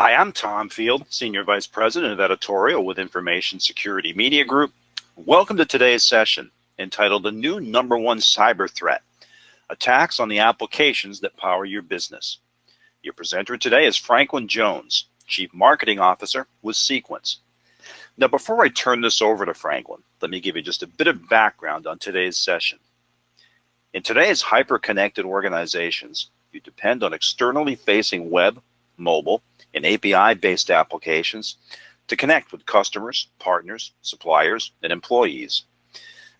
Hi, I'm Tom Field, Senior Vice President of Editorial with Information Security Media Group. Welcome to today's session entitled The New Number One Cyber Threat, Attacks on the Applications That Power Your Business. Your presenter today is Franklin Jones, Chief Marketing Officer with Sequence. Now, before I turn this over to Franklin, let me give you just a bit of background on today's session. In today's hyper-connected organizations, you depend on externally facing web, mobile, and API-based applications to connect with customers, partners, suppliers, and employees.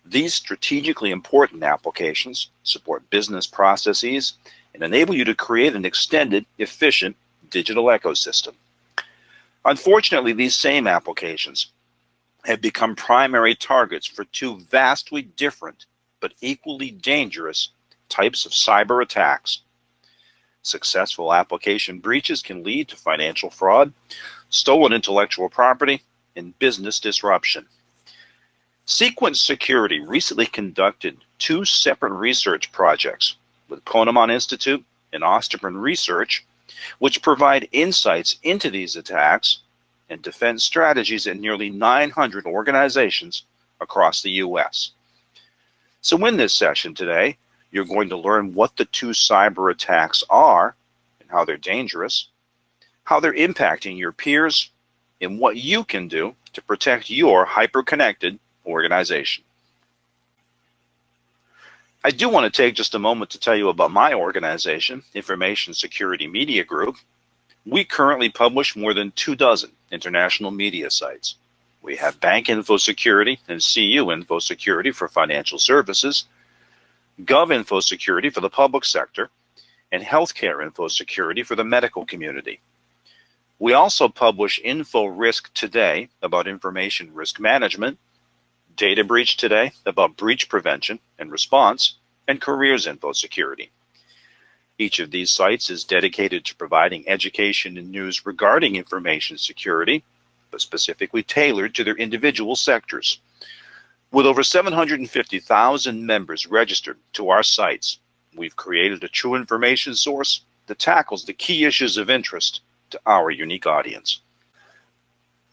These strategically important applications support business processes and enable you to create an extended, efficient digital ecosystem. Unfortunately, these same applications have become primary targets for two vastly different but equally dangerous types of cyber attacks. Successful application breaches can lead to financial fraud, stolen intellectual property, and business disruption. Sequence Security recently conducted two separate research projects with Ponemon Institute and Osterman Research, which provide insights into these attacks and defense strategies at nearly 900 organizations across the U.S. So in this session today, you're going to learn what the two cyber attacks are and how they're dangerous, how they're impacting your peers, and what you can do to protect your hyper-connected organization. I do want to take just a moment to tell you about my organization, Information Security Media Group. We currently publish more than 24 international media sites. We have Bank Info Security and CU Info Security for financial services, Gov Info Security for the public sector, and Healthcare Info Security for the medical community. We also publish Info Risk Today about information risk management, Data Breach Today about breach prevention and response, and Careers Info Security. Each of these sites is dedicated to providing education and news regarding information security, but specifically tailored to their individual sectors. With over 750,000 members registered to our sites, we've created a true information source that tackles the key issues of interest to our unique audience.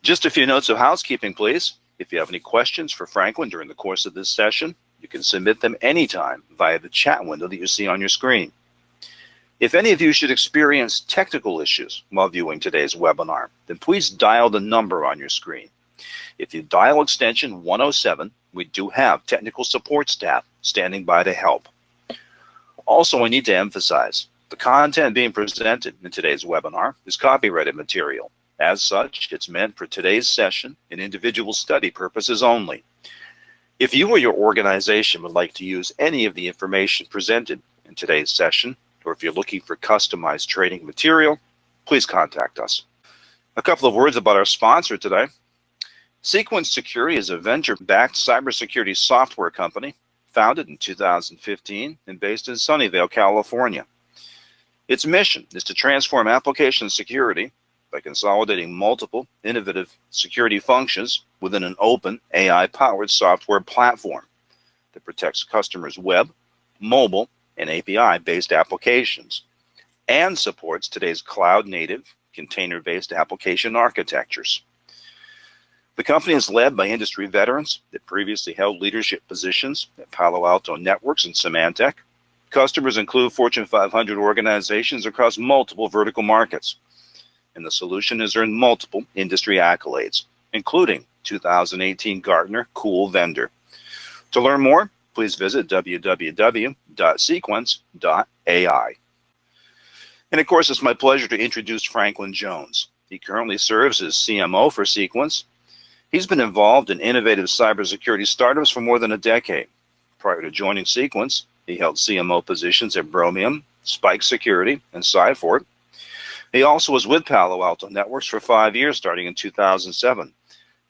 Just a few notes of housekeeping, please. If you have any questions for Franklin during the course of this session, you can submit them anytime via the chat window that you see on your screen. If any of you should experience technical issues while viewing today's webinar, then please dial the number on your screen. If you dial extension 107, we do have technical support staff standing by to help. Also, I need to emphasize, the content being presented in today's webinar is copyrighted material. As such, it's meant for today's session and individual study purposes only. If you or your organization would like to use any of the information presented in today's session, or if you're looking for customized training material, please contact us. A couple of words about our sponsor today. Sequence Security is a venture-backed cybersecurity software company founded in 2015 and based in Sunnyvale, California. Its mission is to transform application security by consolidating multiple innovative security functions within an open AI-powered software platform that protects customers' web, mobile, and API-based applications and supports today's cloud-native, container-based application architectures. The company is led by industry veterans that previously held leadership positions at Palo Alto Networks and Symantec. Customers include Fortune 500 organizations across multiple vertical markets. And the solution has earned multiple industry accolades, including 2018 Gartner Cool Vendor. To learn more, please visit www.sequence.ai. And of course, it's my pleasure to introduce Franklin Jones. He currently serves as CMO for Sequence. He's been involved in innovative cybersecurity startups for more than a decade. Prior to joining Sequence, he held CMO positions at Bromium, Spike Security, and Cyfort. He also was with Palo Alto Networks for 5 years, starting in 2007,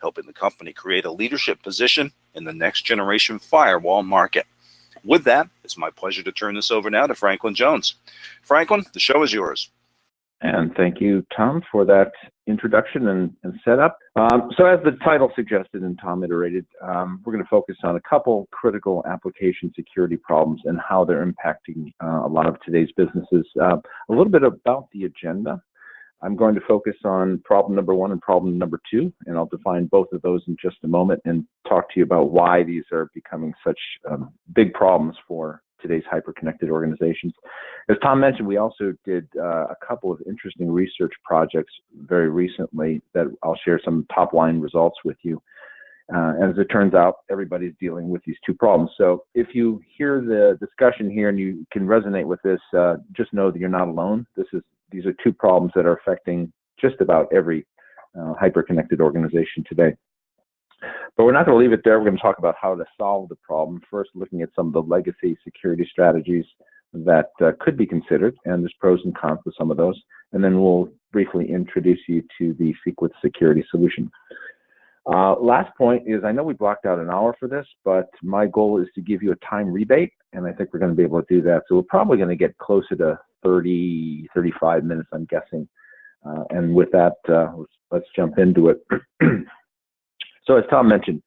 helping the company create a leadership position in the next generation firewall market. With that, it's my pleasure to turn this over now to Franklin Jones. Franklin, the show is yours. And thank you, Tom, for that introduction and setup. So as the title suggested and Tom iterated, we're going to focus on a couple critical application security problems and how they're impacting a lot of today's businesses. A little bit about the agenda. I'm going to focus on problem number 1 and problem number 2, and I'll define both of those in just a moment and talk to you about why these are becoming such big problems for today's hyper-connected organizations. As Tom mentioned, we also did a couple of interesting research projects very recently that I'll share some top-line results with you. As it turns out, everybody's dealing with these two problems. So if you hear the discussion here and you can resonate with this, just know that you're not alone. These are two problems that are affecting just about every hyper-connected organization today. But we're not going to leave it there. We're going to talk about how to solve the problem. First, looking at some of the legacy security strategies that could be considered, and there's pros and cons to some of those. And then we'll briefly introduce you to the Sequence security solution. Last point is, I know we blocked out an hour for this, but my goal is to give you a time rebate, and I think we're going to be able to do that. So we're probably going to get closer to 30, 35 minutes, I'm guessing. And with that, let's jump into it. So as Tom mentioned,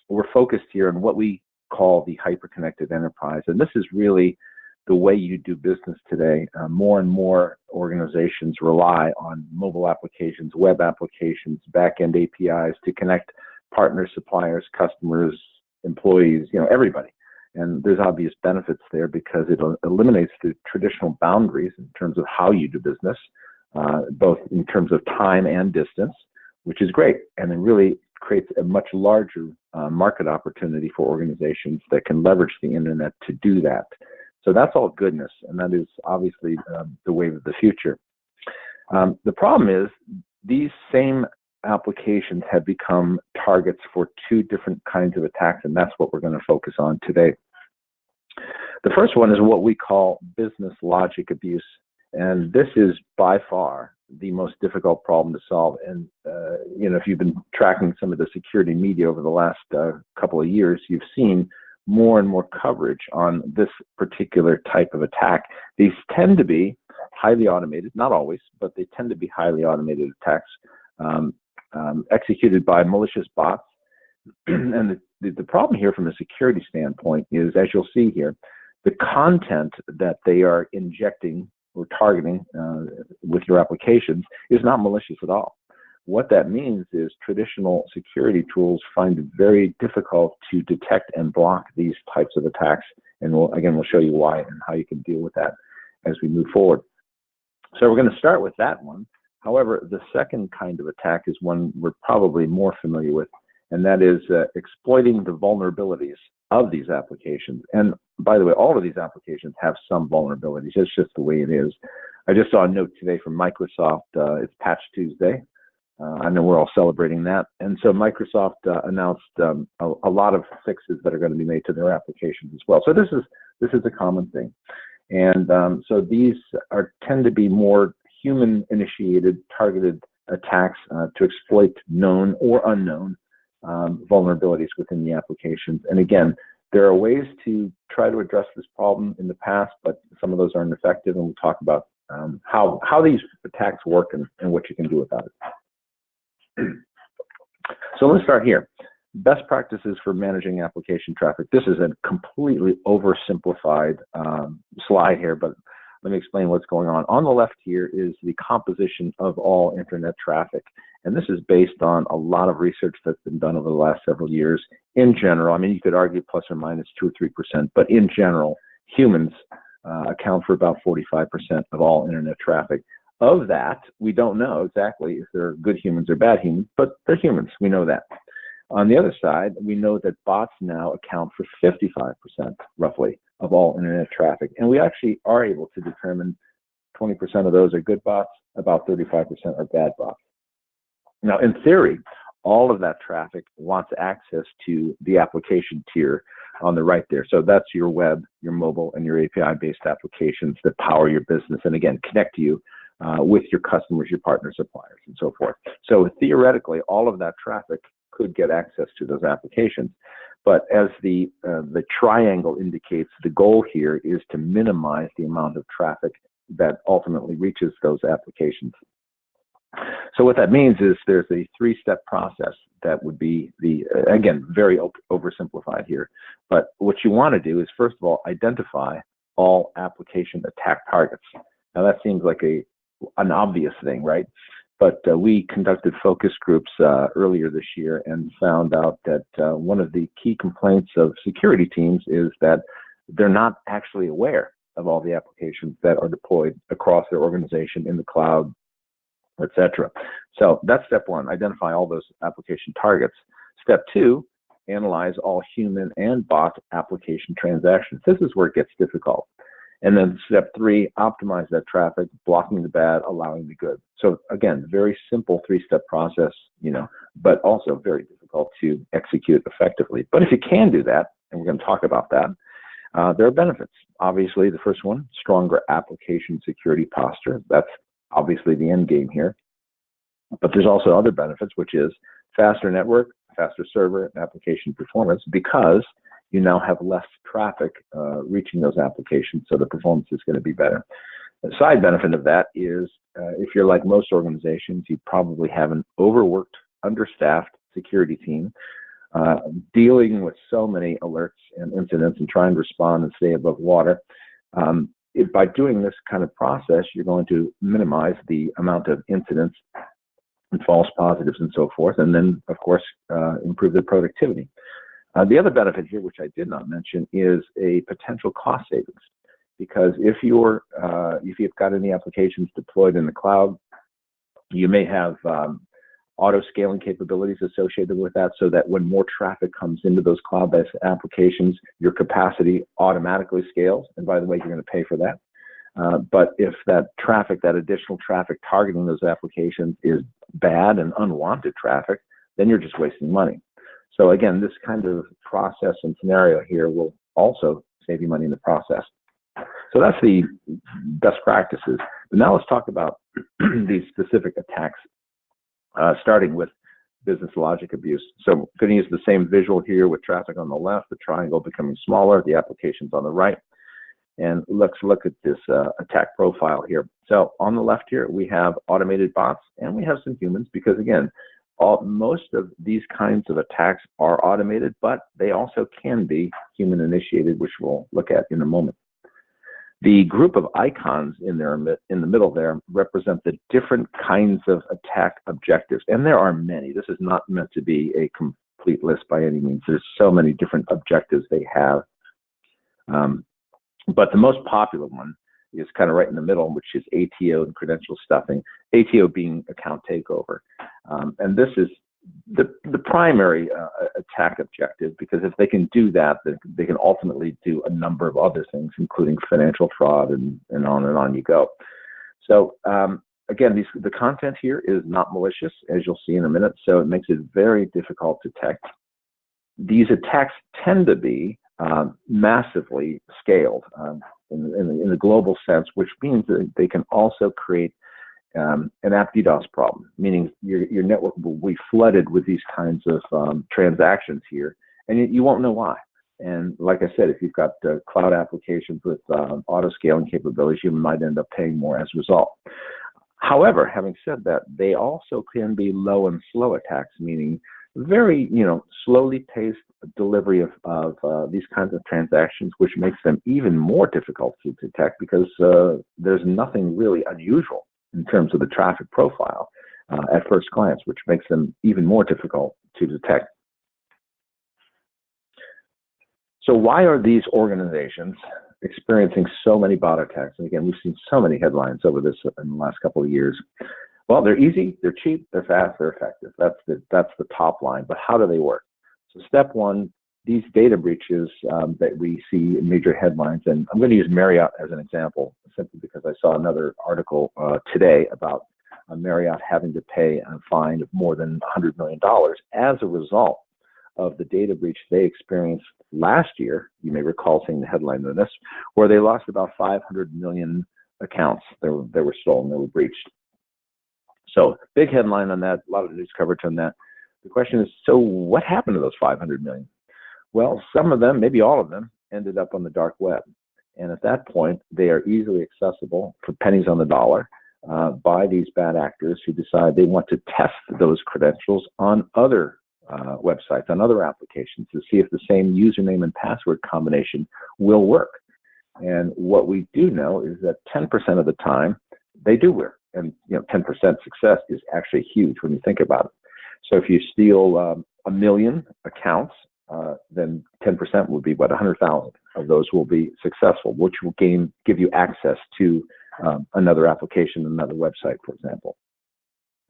we're focused here on what we call the hyper-connected enterprise, and this is really the way you do business today. More and more organizations rely on mobile applications, web applications, back-end APIs to connect partners, suppliers, customers, employees, everybody. And there's obvious benefits there because it eliminates the traditional boundaries in terms of how you do business, both in terms of time and distance, which is great. And it really creates a much larger market opportunity for organizations that can leverage the internet to do that. So that's all goodness, and that is obviously the wave of the future. The problem is these same applications have become targets for two different kinds of attacks, and that's what we're going to focus on today. The first one is what we call business logic abuse, and this is by far the most difficult problem to solve. And if you've been tracking some of the security media over the last couple of years, you've seen more and more coverage on this particular type of attack. These tend to be highly automated, not always, but they tend to be highly automated attacks executed by malicious bots. And the problem here from a security standpoint is, as you'll see here, the content that they are injecting or targeting with your applications is not malicious at all. What that means is traditional security tools find it very difficult to detect and block these types of attacks. And we'll show you why and how you can deal with that as we move forward. So we're going to start with that one. However, the second kind of attack is one we're probably more familiar with, and that is exploiting the vulnerabilities of these applications. And by the way, all of these applications have some vulnerabilities. It's just the way it is. I just saw a note today from Microsoft. It's Patch Tuesday. I know we're all celebrating that. And so Microsoft announced a lot of fixes that are going to be made to their applications as well. So this is a common thing. And so these tend to be more human-initiated, targeted attacks to exploit known or unknown vulnerabilities within the applications. And again, there are ways to try to address this problem in the past, but some of those aren't effective, and we'll talk about how these attacks work and what you can do about it. So let's start here. Best practices for managing application traffic. This is a completely oversimplified slide here, but let me explain what's going on. On the left here is the composition of all internet traffic. And this is based on a lot of research that's been done over the last several years. In general, I mean, you could argue plus or minus 2 or 3%, but in general, humans account for about 45% of all internet traffic. Of that, we don't know exactly if they're good humans or bad humans, but they're humans. We know that. On the other side, we know that bots now account for 55%, roughly, of all internet traffic. And we actually are able to determine 20% of those are good bots, about 35% are bad bots. Now, in theory, all of that traffic wants access to the application tier on the right there. So that's your web, your mobile, and your API-based applications that power your business and, again, connect you with your customers, your partner suppliers, and so forth. So theoretically, all of that traffic could get access to those applications. But as the triangle indicates, the goal here is to minimize the amount of traffic that ultimately reaches those applications. So what that means is there's a 3-step process that would be again, very oversimplified here. But what you want to do is, first of all, identify all application attack targets. Now that seems like a an obvious thing, right? But we conducted focus groups earlier this year and found out that one of the key complaints of security teams is that they're not actually aware of all the applications that are deployed across their organization in the cloud, etc. So that's step one, identify all those application targets. Step two, analyze all human and bot application transactions. This is where it gets difficult. And then step three, optimize that traffic, blocking the bad, allowing the good. So again, very simple three-step process, but also very difficult to execute effectively. But if you can do that, and we're going to talk about that, there are benefits. Obviously, the first one, stronger application security posture. That's obviously the end game here. But there's also other benefits, which is faster network, faster server, and application performance, because you now have less traffic reaching those applications, so the performance is going to be better. The side benefit of that is if you're like most organizations, you probably have an overworked, understaffed security team dealing with so many alerts and incidents and trying to respond and stay above water. By doing this kind of process, you're going to minimize the amount of incidents and false positives and so forth, and then, of course, improve the productivity. The other benefit here, which I did not mention, is a potential cost savings. Because if you've got any applications deployed in the cloud, you may have auto scaling capabilities associated with that, so that when more traffic comes into those cloud-based applications, your capacity automatically scales. And by the way, you're going to pay for that. But if that additional traffic targeting those applications is bad and unwanted traffic, then you're just wasting money. So again, this kind of process and scenario here will also save you money in the process. So that's the best practices. But now let's talk about these specific attacks, starting with business logic abuse. So I'm going to use the same visual here with traffic on the left, the triangle becoming smaller, the applications on the right. And let's look at this attack profile here. So on the left here, we have automated bots, and we have some humans, because again, most of these kinds of attacks are automated, but they also can be human initiated, which we'll look at in a moment. The group of icons in the middle there represent the different kinds of attack objectives, and there are many. This is not meant to be a complete list by any means. There's so many different objectives they have. But the most popular one is kind of right in the middle, which is ATO and credential stuffing, ATO being account takeover. And this is the primary attack objective, because if they can do that, they can ultimately do a number of other things, including financial fraud and on you go. So again, the content here is not malicious, as you'll see in a minute, so it makes it very difficult to detect. These attacks tend to be massively scaled in the global sense, which means that they can also create an apt DDoS problem, meaning your network will be flooded with these kinds of transactions here, and you won't know why. And like I said, if you've got cloud applications with auto scaling capabilities, you might end up paying more as a result. However, having said that, they also can be low and slow attacks, meaning very, slowly paced delivery of these kinds of transactions, which makes them even more difficult to detect, because there's nothing really unusual in terms of the traffic profile at first glance, which makes them even more difficult to detect. So why are these organizations experiencing so many bot attacks? And again, we've seen so many headlines over this in the last couple of years. Well, they're easy, they're cheap, they're fast, they're effective. That's the top line. But how do they work? So step one, these data breaches that we see in major headlines, and I'm going to use Marriott as an example, simply because I saw another article today about Marriott having to pay a fine of more than $100 million as a result of the data breach they experienced last year. You may recall seeing the headline on this, where they lost about 500 million accounts that were stolen, that were breached. So big headline on that, a lot of news coverage on that. The question is, so what happened to those 500 million? Well, some of them, maybe all of them, ended up on the dark web. And at that point, they are easily accessible for pennies on the dollar by these bad actors who decide they want to test those credentials on other websites, on other applications, to see if the same username and password combination will work. And what we do know is that 10% of the time, they do work. and 10% success is actually huge when you think about it. So if you steal 1 million accounts, then 10% would be what, 100,000 of those will be successful, which will give you access to another application, another website, for example.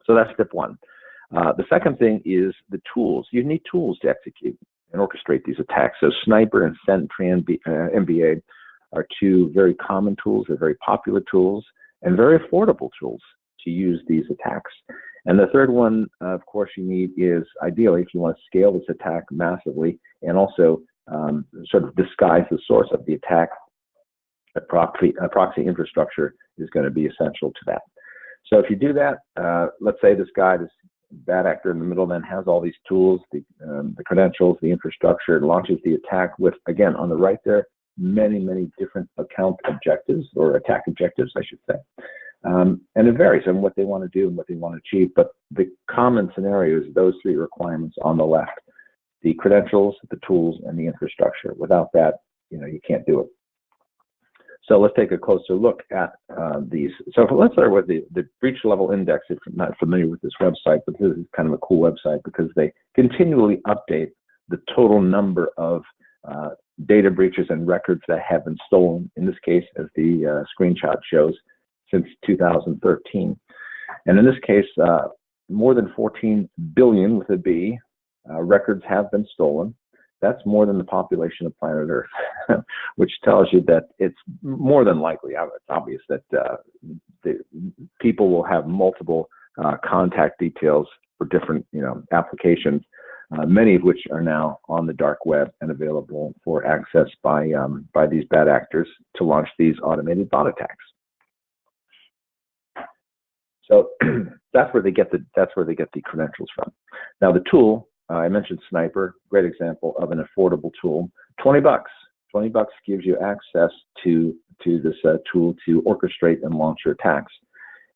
So that's step one. The second thing is the tools. You need tools to execute and orchestrate these attacks. So Sniper and Sentry MBA are two very common tools. They're very popular tools and very affordable tools to use these attacks. And the third one, of course, you need is, ideally, if you want to scale this attack massively and also sort of disguise the source of the attack, a proxy infrastructure is going to be essential to that. So if you do that, let's say this guy, this bad actor in the middle, then has all these tools, the credentials, the infrastructure, launches the attack with, again, on the right there, many, many different account objectives, or attack objectives, I should say. And it varies on what they want to do and what they want to achieve, but the common scenario is those three requirements on the left: the credentials, the tools, and the infrastructure. Without that, you can't do it. So let's take a closer look at these. So let's start with the breach level index. If you're not familiar with this website, but this is kind of a cool website because they continually update the total number of data breaches and records that have been stolen, in this case, as the screenshot shows, since 2013. And in this case, more than 14 billion, with a B, records have been stolen. That's more than the population of planet Earth, which tells you that it's more than likely, it's obvious that the people will have multiple contact details for different applications, many of which are now on the dark web and available for access by these bad actors to launch these automated bot attacks. So that's where they get the credentials from. Now the tool, I mentioned Sniper, great example of an affordable tool. $20. $20 gives you access to this tool to orchestrate and launch your attacks.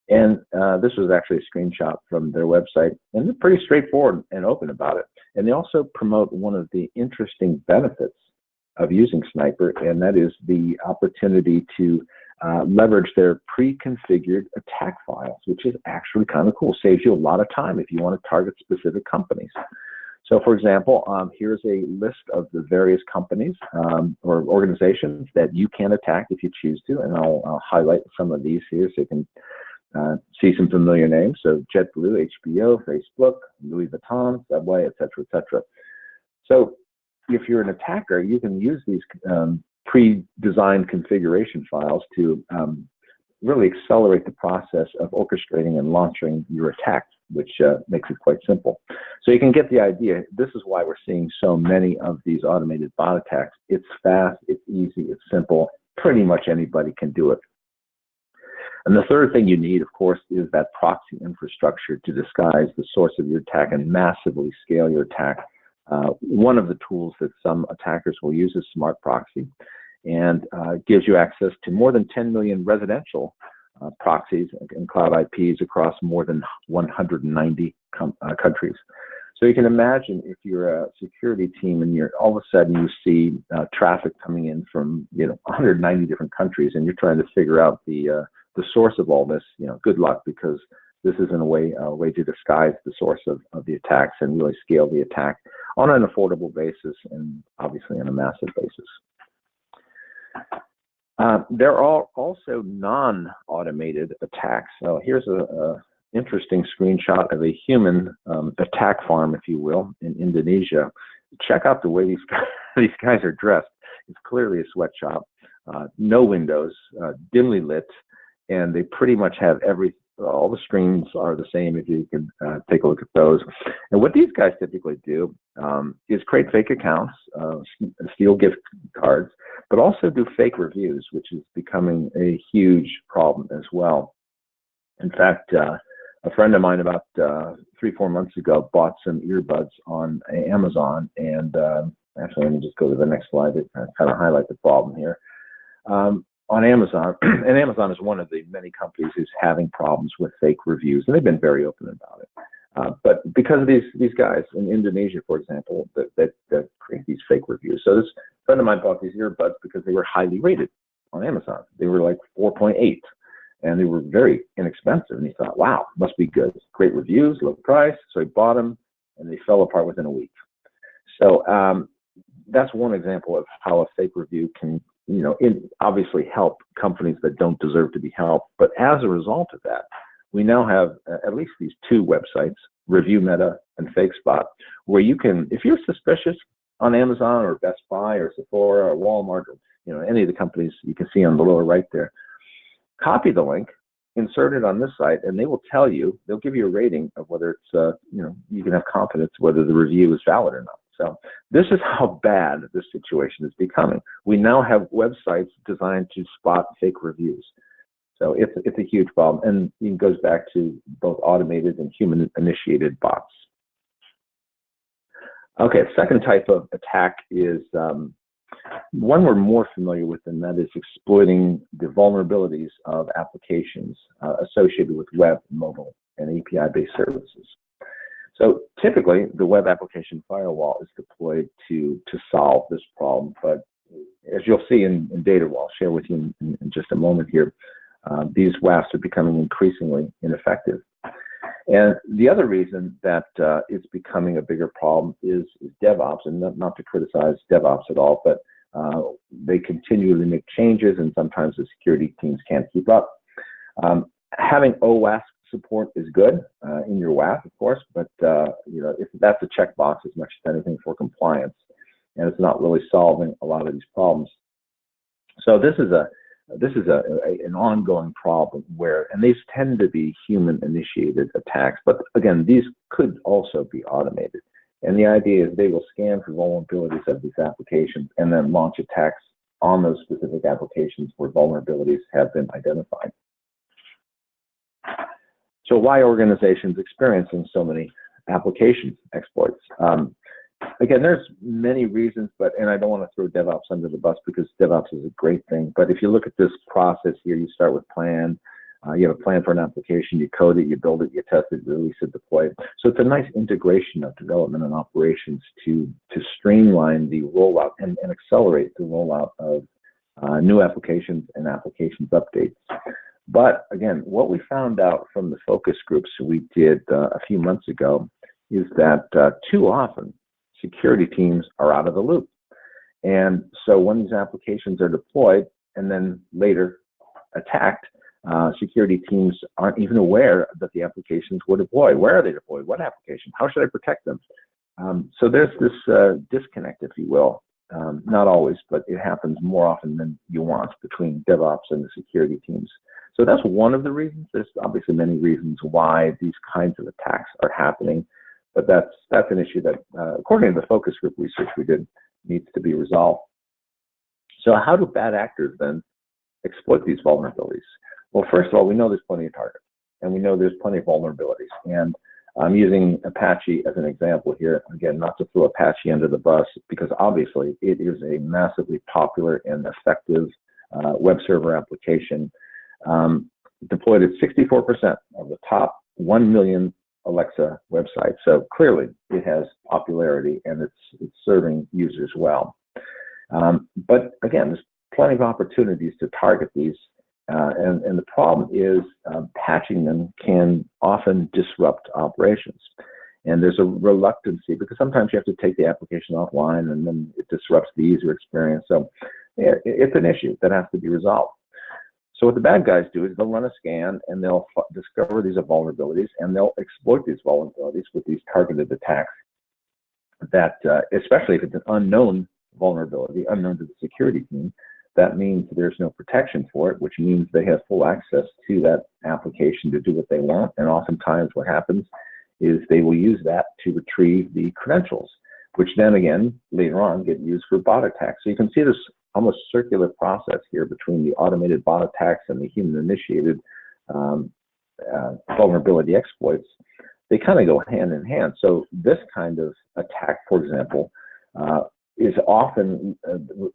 And this was actually a screenshot from their website, and they're pretty straightforward and open about it. And they also promote one of the interesting benefits of using Sniper, and that is the opportunity to leverage their pre-configured attack files, which is actually kind of cool. Saves you a lot of time if you want to target specific companies. So, for example, here's a list of the various companies or organizations that you can attack if you choose to, and I'll highlight some of these here so you can see some familiar names. So JetBlue, HBO, Facebook, Louis Vuitton, Subway, et cetera, So if you're an attacker, you can use these pre-designed configuration files to really accelerate the process of orchestrating and launching your attack, which makes it quite simple. So you can get the idea. This is why we're seeing so many of these automated bot attacks. It's fast, it's easy, it's simple. Pretty much anybody can do it. And the third thing you need, of course, is that proxy infrastructure to disguise the source of your attack and massively scale your attack. One of the tools that some attackers will use is Smart Proxy, and gives you access to more than 10 million residential proxies and cloud IPs across more than 190 countries. So you can imagine if you're a security team and all of a sudden you see traffic coming in from 190 different countries, and you're trying to figure out the source of all this. Good luck, because this is in a way to disguise the source of the attacks and really scale the attack on an affordable basis and obviously on a massive basis. There are also non-automated attacks. So here's a interesting screenshot of a human attack farm, if you will, in Indonesia. Check out the way these guys are dressed. It's clearly a sweatshop, no windows, dimly lit, and they pretty much have all the screens are the same, if you can take a look at those. And what these guys typically do is create fake accounts, steal gift cards, but also do fake reviews, which is becoming a huge problem as well. In fact, a friend of mine about 3-4 months ago bought some earbuds on Amazon, and actually, let me just go to the next slide to kind of highlight the problem here. On Amazon, and Amazon is one of the many companies who's having problems with fake reviews, and they've been very open about it. But because of these guys in Indonesia, for example, that create these fake reviews. So this friend of mine bought these earbuds because they were highly rated on Amazon. They were like 4.8, and they were very inexpensive. And he thought, wow, must be good. Great reviews, low price. So he bought them, and they fell apart within a week. So that's one example of how a fake review can, obviously help companies that don't deserve to be helped. But as a result of that, we now have at least these two websites, Review Meta and FakeSpot, where you can, if you're suspicious on Amazon or Best Buy or Sephora or Walmart or any of the companies you can see on the lower right there, copy the link, insert it on this site, and they will tell you, they'll give you a rating of whether it's, you can have confidence whether the review is valid or not. So this is how bad this situation is becoming. We now have websites designed to spot fake reviews. So it's a huge problem, and it goes back to both automated and human-initiated bots. Okay, second type of attack is one we're more familiar with, and that is exploiting the vulnerabilities of applications associated with web, mobile, and API-based services. So typically, the web application firewall is deployed to solve this problem, but as you'll see in data, I'll share with you in just a moment here, these WAFs are becoming increasingly ineffective. And the other reason that it's becoming a bigger problem is DevOps, and not to criticize DevOps at all, but they continually make changes, and sometimes the security teams can't keep up. Having OWASP support is good in your WAF, of course, but if that's a checkbox as much as anything for compliance, and it's not really solving a lot of these problems. So this is an ongoing problem and these tend to be human-initiated attacks, but again, these could also be automated. And the idea is they will scan for vulnerabilities of these applications and then launch attacks on those specific applications where vulnerabilities have been identified. So why are organizations experiencing so many application exploits? Again, there's many reasons, and I don't want to throw DevOps under the bus because DevOps is a great thing. But if you look at this process here, you start with plan. You have a plan for an application, you code it, you build it, you test it, release it, deploy it. So it's a nice integration of development and operations to streamline the rollout and accelerate the rollout of new applications and applications updates. But again, what we found out from the focus groups we did a few months ago is that too often security teams are out of the loop. And so when these applications are deployed and then later attacked, security teams aren't even aware that the applications were deployed. Where are they deployed? What application? How should I protect them? So there's this disconnect, if you will. Not always, but it happens more often than you want between DevOps and the security teams. So that's one of the reasons. There's obviously many reasons why these kinds of attacks are happening, but that's an issue that, according to the focus group research we did, needs to be resolved. So how do bad actors then exploit these vulnerabilities? Well, first of all, we know there's plenty of targets, and we know there's plenty of vulnerabilities. And I'm using Apache as an example here. Again, not to throw Apache under the bus, because obviously it is a massively popular and effective web server application. Deployed at 64% of the top 1 million Alexa websites. So clearly it has popularity and it's serving users well. But again, there's plenty of opportunities to target these. And the problem is patching them can often disrupt operations. And there's a reluctancy because sometimes you have to take the application offline and then it disrupts the user experience. So it's an issue that has to be resolved. So what the bad guys do is they'll run a scan and they'll discover these vulnerabilities and they'll exploit these vulnerabilities with these targeted attacks that, especially if it's an unknown vulnerability, unknown to the security team, that means there's no protection for it, which means they have full access to that application to do what they want. And oftentimes what happens is they will use that to retrieve the credentials, which then again, later on get used for bot attacks. So you can see this almost circular process here between the automated bot attacks and the human-initiated vulnerability exploits. They kind of go hand in hand. So this kind of attack, for example, is often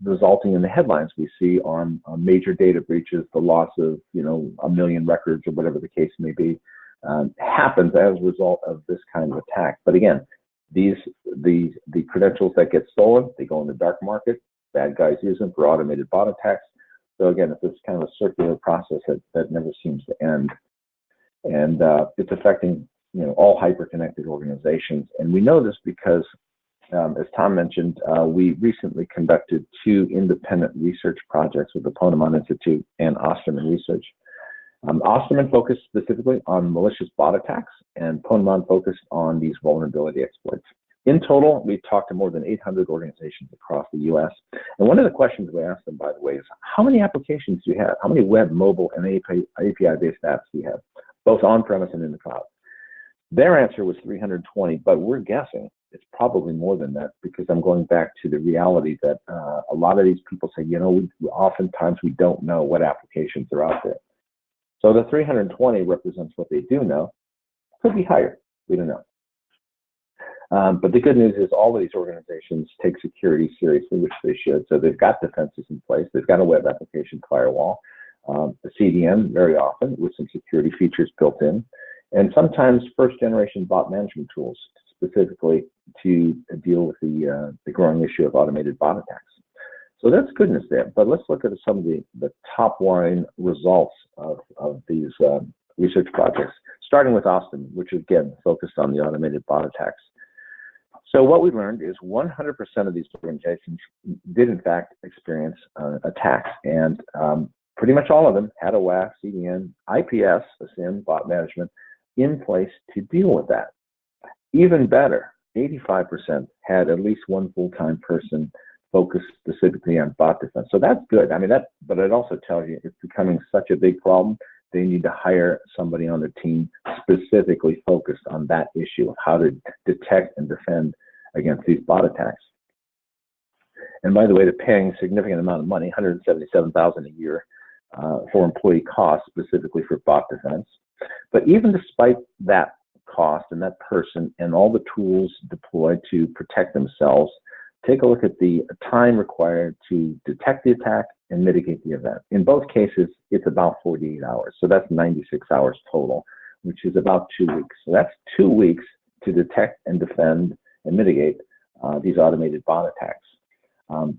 resulting in the headlines we see on major data breaches, the loss of 1 million records or whatever the case may be, happens as a result of this kind of attack. But again, the credentials that get stolen, they go in the dark market. Bad guys use them for automated bot attacks, So again, it's this kind of a circular process that never seems to end. And it's affecting, all hyper-connected organizations. And we know this because, as Tom mentioned, we recently conducted 2 independent research projects with the Ponemon Institute and Osterman Research. Osterman focused specifically on malicious bot attacks, and Ponemon focused on these vulnerability exploits. In total, we talked to more than 800 organizations across the U.S. And one of the questions we asked them, by the way, is how many applications do you have? How many web, mobile, and API-based apps do you have, both on-premise and in the cloud? Their answer was 320, but we're guessing it's probably more than that, because I'm going back to the reality that a lot of these people say, oftentimes we don't know what applications are out there. So the 320 represents what they do know. Could be higher, we don't know. But the good news is all of these organizations take security seriously, which they should. So they've got defenses in place. They've got a web application firewall, a CDN very often with some security features built in, and sometimes first-generation bot management tools, specifically to deal with the growing issue of automated bot attacks. So that's goodness there. But let's look at some of the top line results of these research projects, starting with Osterman, which again focused on the automated bot attacks. So what we learned is 100% of these organizations did in fact experience attacks, and pretty much all of them had a WAF, CDN, IPS, a SIEM, bot management in place to deal with that. Even better, 85% had at least one full-time person focused specifically on bot defense. So that's good. I mean, but it also tells you it's becoming such a big problem. They need to hire somebody on their team specifically focused on that issue of how to detect and defend against these bot attacks. And by the way, they're paying a significant amount of money, $177,000 a year for employee costs, specifically for bot defense. But even despite that cost and that person and all the tools deployed to protect themselves, take a look at the time required to detect the attack and mitigate the event. In both cases, it's about 48 hours. So that's 96 hours total, which is about 2 weeks. So that's 2 weeks to detect and defend and mitigate these automated bot attacks.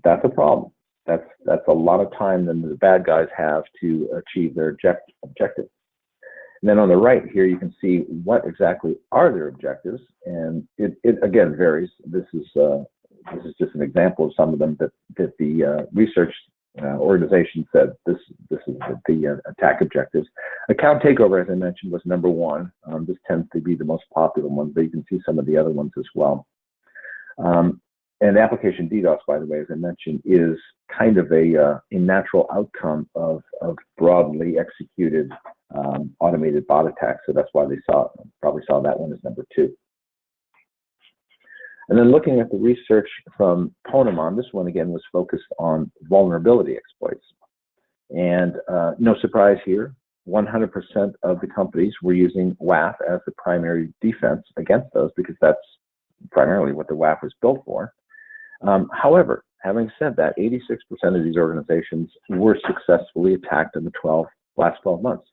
That's a problem. That's a lot of time that the bad guys have to achieve their objective. And then on the right here, you can see what exactly are their objectives, and it again varies. This is just an example of some of them that the research organization said this is the attack objectives. Account takeover, as I mentioned, was number 1. This tends to be the most popular one, but you can see some of the other ones as well. And application DDoS, by the way, as I mentioned, is kind of a natural outcome of broadly executed automated bot attacks. So that's why they probably saw that one as number 2. And then looking at the research from Ponemon, this one again was focused on vulnerability exploits. And no surprise here, 100% of the companies were using WAF as the primary defense against those, because that's primarily what the WAF was built for. However, having said that, 86% of these organizations were successfully attacked in the last 12 months.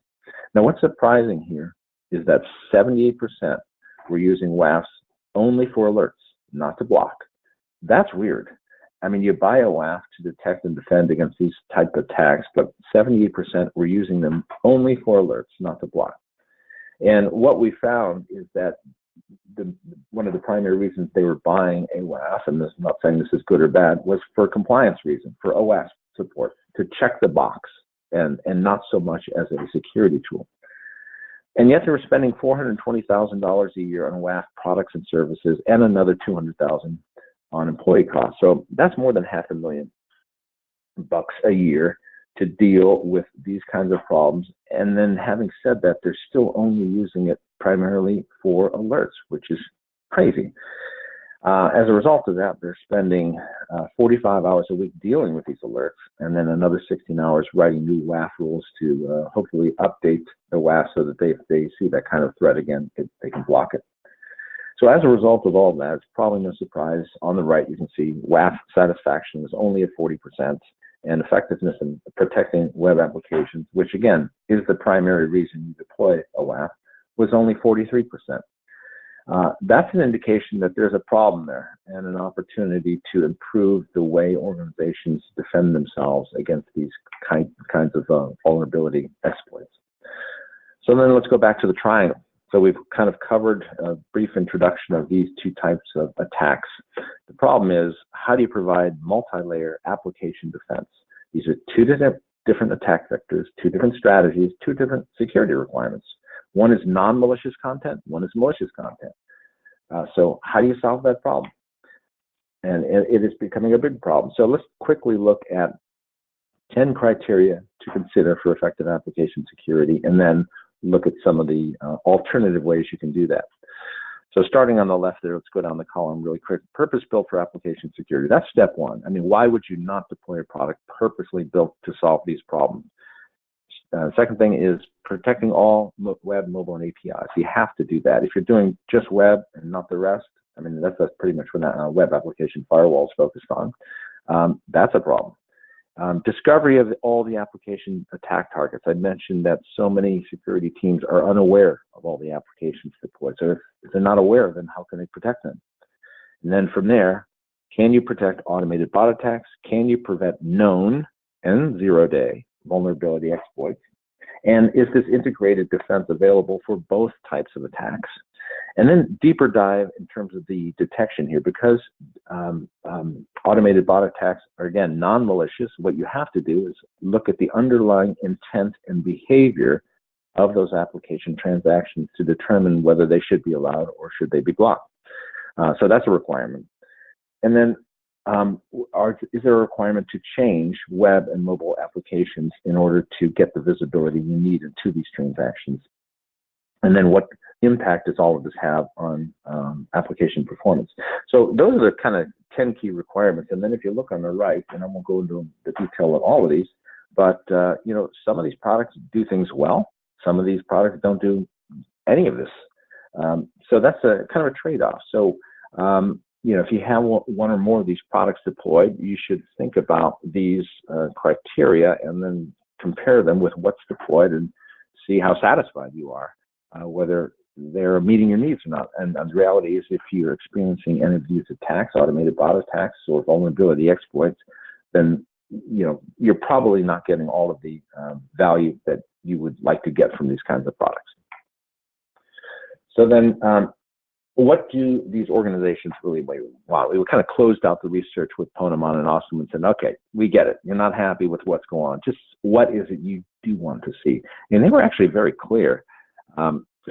Now, what's surprising here is that 78% were using WAFs only for alerts, not to block. That's weird. I mean, you buy a WAF to detect and defend against these type of attacks, but 78% were using them only for alerts, not to block. And what we found is that one of the primary reasons they were buying a WAF, and I'm not saying this is good or bad, was for compliance reason, for OS support, to check the box, and not so much as a security tool. And yet they were spending $420,000 a year on WAF products and services, and another $200,000 on employee costs. So that's more than $500,000 a year to deal with these kinds of problems. And then having said that, they're still only using it primarily for alerts, which is crazy. As a result of that, they're spending 45 hours a week dealing with these alerts, and then another 16 hours writing new WAF rules to hopefully update the WAF so that if they see that kind of threat again, they can block it. So as a result of all that, it's probably no surprise. On the right, you can see WAF satisfaction was only at 40%, and effectiveness in protecting web applications, which again is the primary reason you deploy a WAF, was only 43%. That's an indication that there's a problem there and an opportunity to improve the way organizations defend themselves against these kinds of vulnerability exploits. So then let's go back to the triangle. So we've kind of covered a brief introduction of these two types of attacks. The problem is, how do you provide multi-layer application defense? These are two different attack vectors, two different strategies, two different security requirements. One is non-malicious content, one is malicious content. So how do you solve that problem? And it is becoming a big problem. So let's quickly look at 10 criteria to consider for effective application security, and then look at some of the alternative ways you can do that. So starting on the left there, let's go down the column really quick. Purpose-built for application security. That's step one. I mean, why would you not deploy a product purposely built to solve these problems? Second thing is protecting all web, mobile, and APIs. You have to do that. If you're doing just web and not the rest, I mean, that's pretty much what that web application firewall is focused on. That's a problem. Discovery of all the application attack targets. I mentioned that so many security teams are unaware of all the applications deployed. So if they're not aware of them, how can they protect them? And then from there, can you protect automated bot attacks? Can you prevent known and zero-day vulnerability exploits? And is this integrated defense available for both types of attacks? And then deeper dive in terms of the detection here, because automated bot attacks are, again, non-malicious. What you have to do is look at the underlying intent and behavior of those application transactions to determine whether they should be allowed or should they be blocked. So that's a requirement. And then is there a requirement to change web and mobile applications in order to get the visibility you need into these transactions? And then what impact does all of this have on application performance? So those are the kind of 10 key requirements. And then if you look on the right, and I won't go into the detail of all of these, but you know, some of these products do things well. Some of these products don't do any of this. So that's a kind of a trade-off. So you know, if you have one or more of these products deployed, you should think about these criteria and then compare them with what's deployed and see how satisfied you are, whether they're meeting your needs or not. And the reality is, if you're experiencing any of these attacks, automated bot attacks or vulnerability exploits, then you know you're probably not getting all of the value that you would like to get from these kinds of products. So then, what do these organizations really want? We kind of closed out the research with Ponemon and Osterman and said, okay, we get it. You're not happy with what's going on. Just what is it you do want to see? And they were actually very clear.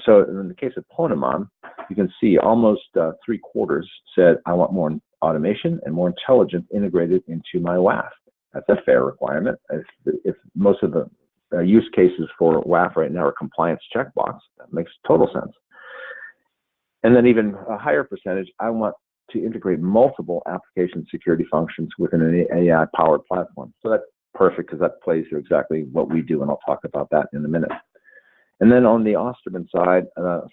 So in the case of Ponemon, you can see almost 3/4 said, I want more automation and more intelligence integrated into my WAF. That's a fair requirement. If most of the use cases for WAF right now are compliance checkbox, that makes total sense. And then even a higher percentage, I want to integrate multiple application security functions within an AI-powered platform. So that's perfect, because that plays to exactly what we do, and I'll talk about that in a minute. And then on the Osterman side,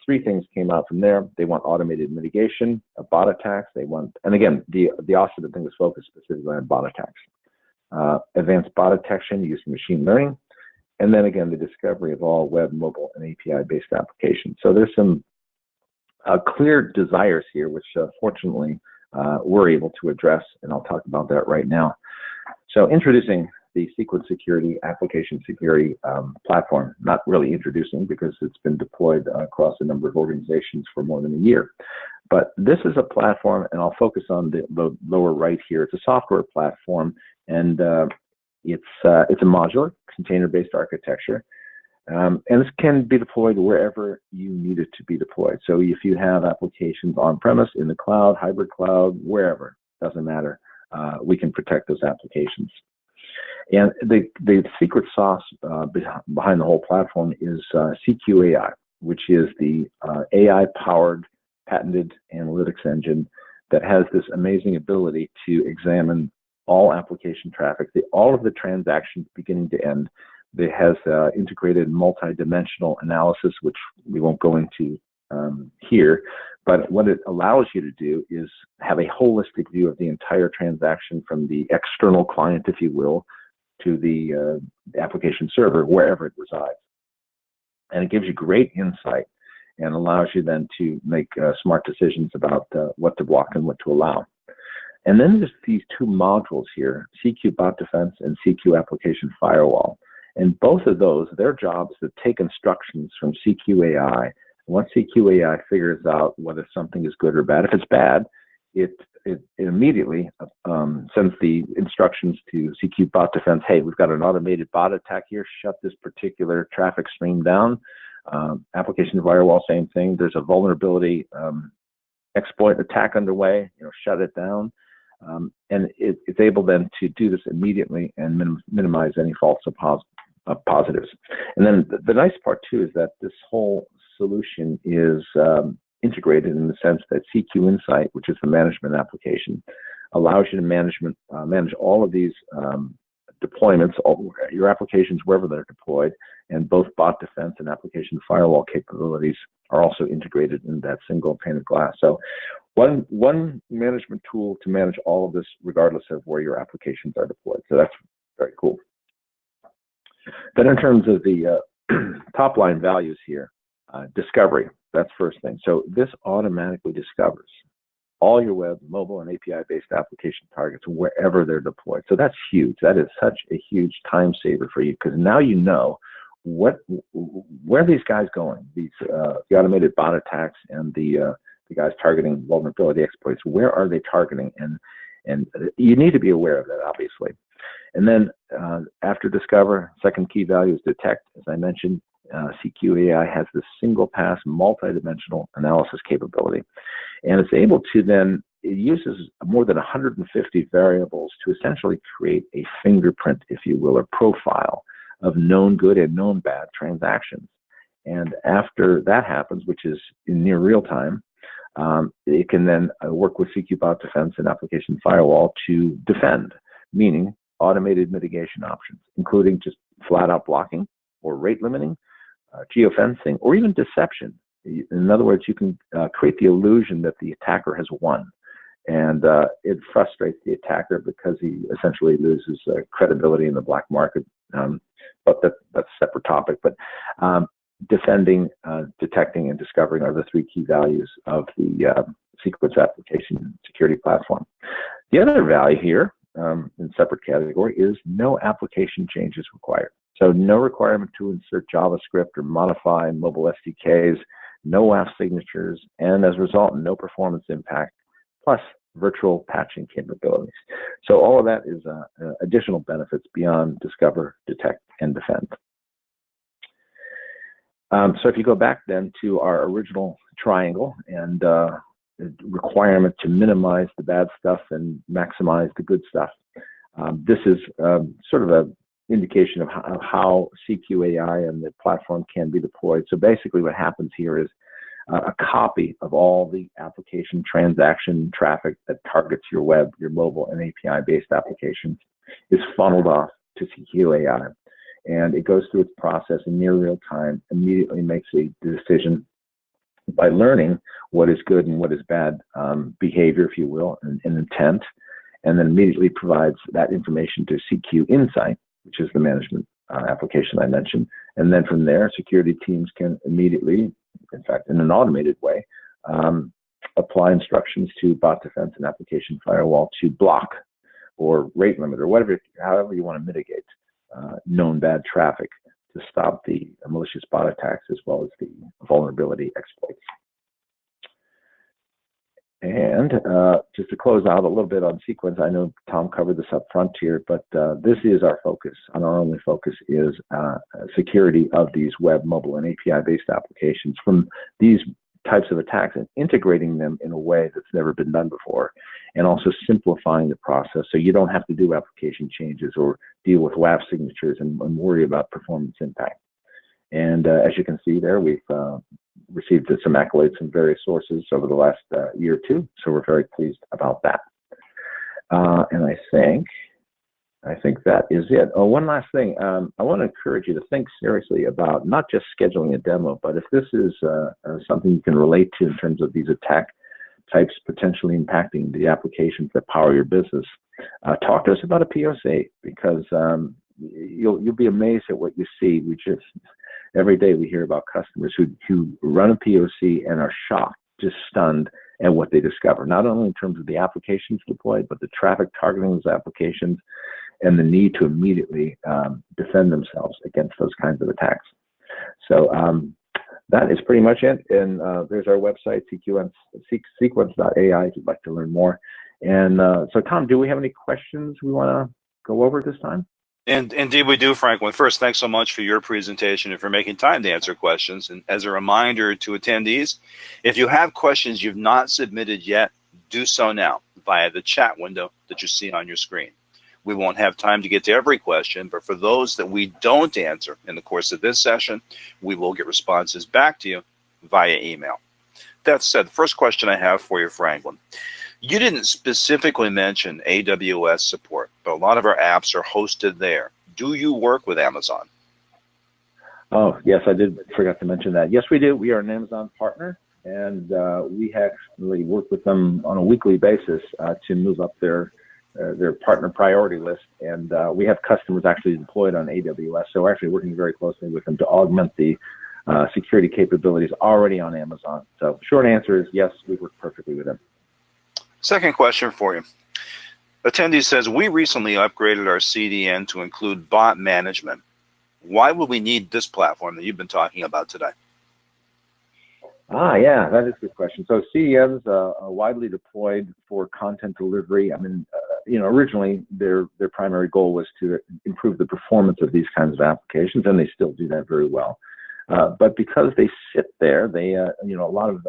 3 things came out from there. They want automated mitigation of bot attacks. They want, and again, the Osterman thing was focused specifically on bot attacks. Advanced bot detection using machine learning. And then again, the discovery of all web, mobile, and API-based applications. So there's some clear desires here, which fortunately we're able to address, and I'll talk about that right now. So introducing the Sequence Security Application Security Platform, not really introducing because it's been deployed across a number of organizations for more than a year. But this is a platform, and I'll focus on the lower right here. It's a software platform, and it's a modular, container-based architecture. And this can be deployed wherever you need it to be deployed. So if you have applications on-premise, in the cloud, hybrid cloud, wherever, doesn't matter, we can protect those applications. And the secret sauce behind the whole platform is CQAI, which is the AI-powered patented analytics engine that has this amazing ability to examine all application traffic, all of the transactions beginning to end. It has integrated multi-dimensional analysis, which we won't go into here, but what it allows you to do is have a holistic view of the entire transaction, from the external client, if you will, to the application server, wherever it resides. And it gives you great insight and allows you then to make smart decisions about what to block and what to allow. And then there's these two modules here, CQ Bot Defense and CQ Application Firewall. And both of those, their job is to take instructions from CQ AI. Once CQ AI figures out whether something is good or bad, if it's bad, it immediately sends the instructions to CQ Bot Defense. Hey, we've got an automated bot attack here. Shut this particular traffic stream down. Application Firewall, same thing. There's a vulnerability exploit attack underway. Shut it down. And it's able then to do this immediately and minimize any false positives. And then the nice part too is that this whole solution is integrated in the sense that CQ Insight, which is the management application, allows you to manage all of these deployments, your applications wherever they're deployed, and both bot defense and application firewall capabilities are also integrated in that single pane of glass. So one management tool to manage all of this regardless of where your applications are deployed. So that's very cool. Then in terms of the top line values here, discovery, that's first thing. So this automatically discovers all your web, mobile, and API-based application targets wherever they're deployed. So that's huge. That is such a huge time saver for you, because now you know where are these guys going, the automated bot attacks and the guys targeting vulnerability exploits. Where are they targeting? And you need to be aware of that, obviously. And then after discover, second key value is detect. As I mentioned, CQ AI has this single pass multi-dimensional analysis capability, and it's able to then, it uses more than 150 variables to essentially create a fingerprint, if you will, or profile of known good and known bad transactions. And after that happens, which is in near real time, it can then work with CQ Bot Defense and Application Firewall to defend, meaning automated mitigation options, including just flat out blocking or rate limiting, geofencing, or even deception. In other words, you can create the illusion that the attacker has won. And it frustrates the attacker because he essentially loses credibility in the black market. But that's a separate topic. But defending, detecting, and discovering are the three key values of the Sequence Application Security Platform. The other value here, in separate category, is no application changes required. So no requirement to insert JavaScript or modify mobile SDKs, no WAF signatures, and as a result, no performance impact, plus virtual patching capabilities. So all of that is additional benefits beyond discover, detect, and defend. So if you go back then to our original triangle and the requirement to minimize the bad stuff and maximize the good stuff, this is sort of an indication of how CQ AI and the platform can be deployed. So basically what happens here is a copy of all the application transaction traffic that targets your web, your mobile, and API-based applications is funneled off to CQ AI. And it goes through its process in near real time, immediately makes a decision by learning what is good and what is bad behavior, if you will, and intent, and then immediately provides that information to CQ Insight, which is the management application I mentioned. And then from there, security teams can immediately, in fact, in an automated way, apply instructions to bot defense and application firewall to block or rate limit or whatever, however you want to mitigate known bad traffic to stop the malicious bot attacks as well as the vulnerability exploits. And just to close out a little bit on Sequence, I know Tom covered this up front here, but this is our focus, and our only focus is security of these web, mobile, and API-based applications from these types of attacks and integrating them in a way that's never been done before, and also simplifying the process so you don't have to do application changes or deal with WAF signatures and worry about performance impact. And as you can see there, we've received some accolades from various sources over the last year or two, so we're very pleased about that. And I think that is it. Oh, one last thing. I want to encourage you to think seriously about not just scheduling a demo, but if this is something you can relate to in terms of these attack types potentially impacting the applications that power your business, talk to us about a POC, because you'll be amazed at what you see. Every day we hear about customers who run a POC and are shocked, just stunned at what they discover, not only in terms of the applications deployed, but the traffic targeting those applications and the need to immediately defend themselves against those kinds of attacks. So that is pretty much it. And there's our website, sequence.ai, if you'd like to learn more. And so, Tom, do we have any questions we want to go over this time? And indeed we do, Franklin. First, thanks so much for your presentation and for making time to answer questions. And as a reminder to attendees, if you have questions you've not submitted yet, do so now via the chat window that you see on your screen. We won't have time to get to every question, but for those that we don't answer in the course of this session, we will get responses back to you via email. That said, the first question I have for you, Franklin. You didn't specifically mention AWS support, but a lot of our apps are hosted there. Do you work with Amazon? Oh, yes, I did forget to mention that. Yes, we do. We are an Amazon partner, and we actually work with them on a weekly basis to move up their partner priority list. And we have customers actually deployed on AWS, so we're actually working very closely with them to augment the security capabilities already on Amazon. So short answer is yes, we work perfectly with them. Second question for you. Attendee says, we recently upgraded our CDN to include bot management. Why would we need this platform that you've been talking about today? Yeah, that is a good question. So CDNs are widely deployed for content delivery. I mean, originally their primary goal was to improve the performance of these kinds of applications, and they still do that very well. But because they sit there, they, a lot of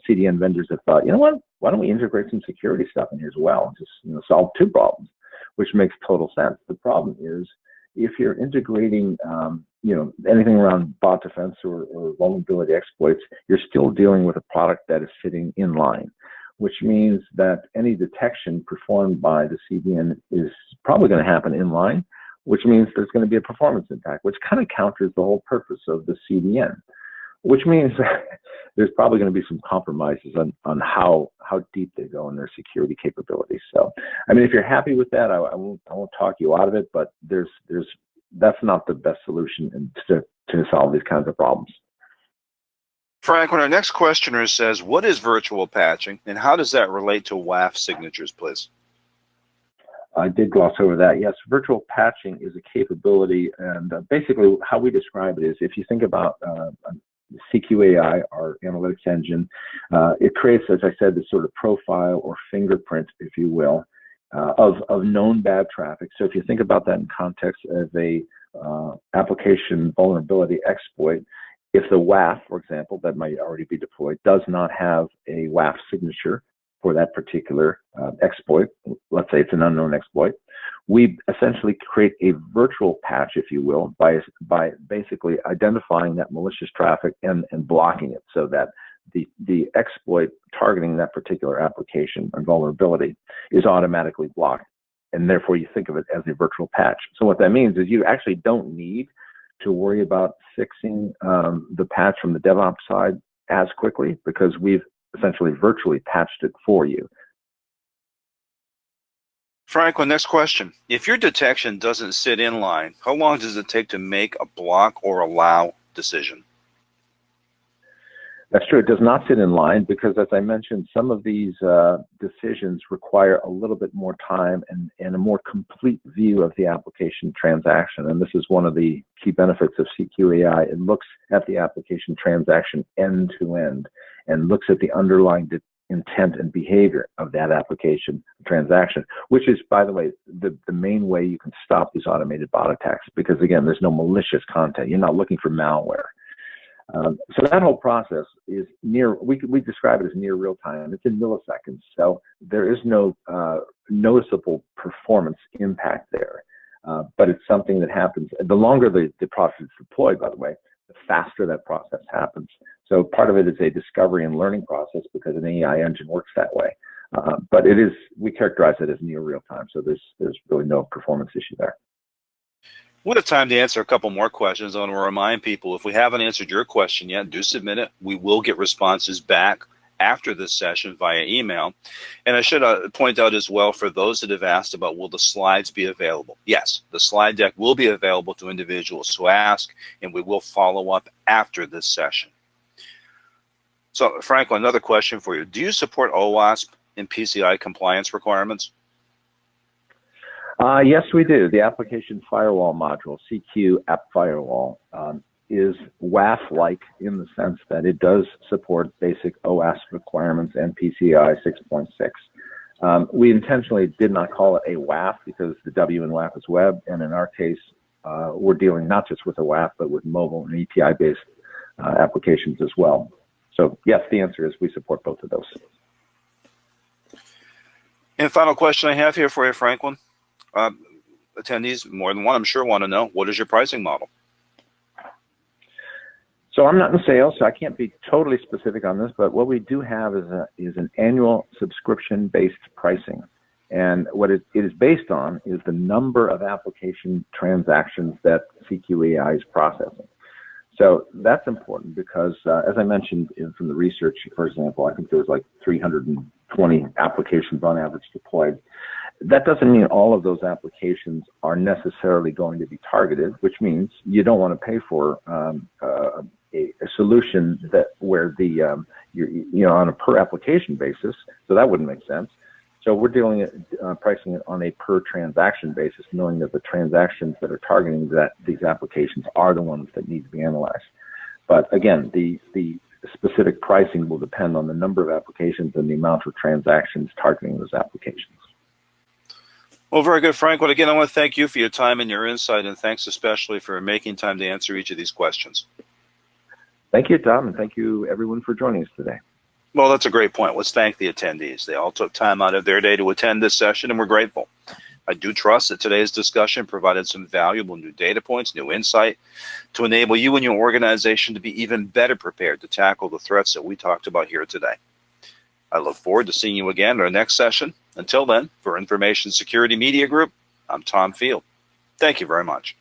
CDN vendors have thought, you know what, why don't we integrate some security stuff in here as well, just solve two problems, which makes total sense. The problem is if you're integrating, anything around bot defense or vulnerability exploits, you're still dealing with a product that is sitting in line, which means that any detection performed by the CDN is probably going to happen in line, which means there's going to be a performance impact, which kind of counters the whole purpose of the CDN, which means there's probably going to be some compromises on how deep they go in their security capabilities. So, I mean, if you're happy with that, I won't talk you out of it, but that's not the best solution to solve these kinds of problems. Franklin, our next questioner says, what is virtual patching and how does that relate to WAF signatures, please? I did gloss over that. Yes, virtual patching is a capability, and basically how we describe it is if you think about CQAI, our analytics engine, it creates, as I said, this sort of profile or fingerprint, if you will, of known bad traffic. So if you think about that in context of a application vulnerability exploit, if the WAF, for example, that might already be deployed, does not have a WAF signature for that particular exploit, let's say it's an unknown exploit, we essentially create a virtual patch, if you will, by basically identifying that malicious traffic and blocking it so that the exploit targeting that particular application and vulnerability is automatically blocked. And therefore you think of it as a virtual patch. So what that means is you actually don't need to worry about fixing the patch from the DevOps side as quickly because we've essentially virtually patched it for you. Franklin, next question. If your detection doesn't sit in line, how long does it take to make a block or allow decision? That's true. It does not sit in line because, as I mentioned, some of these decisions require a little bit more time and a more complete view of the application transaction. And this is one of the key benefits of CQAI. It looks at the application transaction end to end and looks at the underlying intent and behavior of that application transaction, which is, by the way, the main way you can stop these automated bot attacks because, again, there's no malicious content. You're not looking for malware. So that whole process is we describe it as near real time. It's in milliseconds. So there is no noticeable performance impact there. But it's something that happens. The longer the process is deployed, by the way, the faster that process happens. So part of it is a discovery and learning process because an AI engine works that way. But we characterize it as near real time. So there's really no performance issue there. We have time to answer a couple more questions. I want to remind people, if we haven't answered your question yet, do submit it. We will get responses back after this session via email. And I should point out as well, for those that have asked about will the slides be available? Yes, the slide deck will be available to individuals who ask, and we will follow up after this session. So Franklin, another question for you. Do you support OWASP and PCI compliance requirements? Yes, we do. The application firewall module, CQ App Firewall, is WAF-like in the sense that it does support basic OWASP requirements and PCI 6.6. We intentionally did not call it a WAF because the W in WAF is web, and in our case, we're dealing not just with a WAF, but with mobile and API-based applications as well. So yes, the answer is we support both of those. And final question I have here for you, Franklin. Attendees, more than one, I'm sure, want to know, what is your pricing model? So I'm not in sales, so I can't be totally specific on this, but what we do have is an annual subscription-based pricing. And what it is based on is the number of application transactions that CQAI is processing. So that's important because, as I mentioned from the research, for example, I think there was like 320 applications on average deployed. That doesn't mean all of those applications are necessarily going to be targeted, which means you don't want to pay for a solution that where the you're on a per application basis, so that wouldn't make sense. So we're pricing it on a per transaction basis, knowing that the transactions that are targeting these applications are the ones that need to be analyzed. But again, the specific pricing will depend on the number of applications and the amount of transactions targeting those applications. Well, very good, Franklin. Again, I want to thank you for your time and your insight, and thanks especially for making time to answer each of these questions. Thank you, Tom, and thank you, everyone, for joining us today. Well, that's a great point. Let's thank the attendees. They all took time out of their day to attend this session, and we're grateful. I do trust that today's discussion provided some valuable new data points, new insight to enable you and your organization to be even better prepared to tackle the threats that we talked about here today. I look forward to seeing you again in our next session. Until then, for Information Security Media Group, I'm Tom Field. Thank you very much.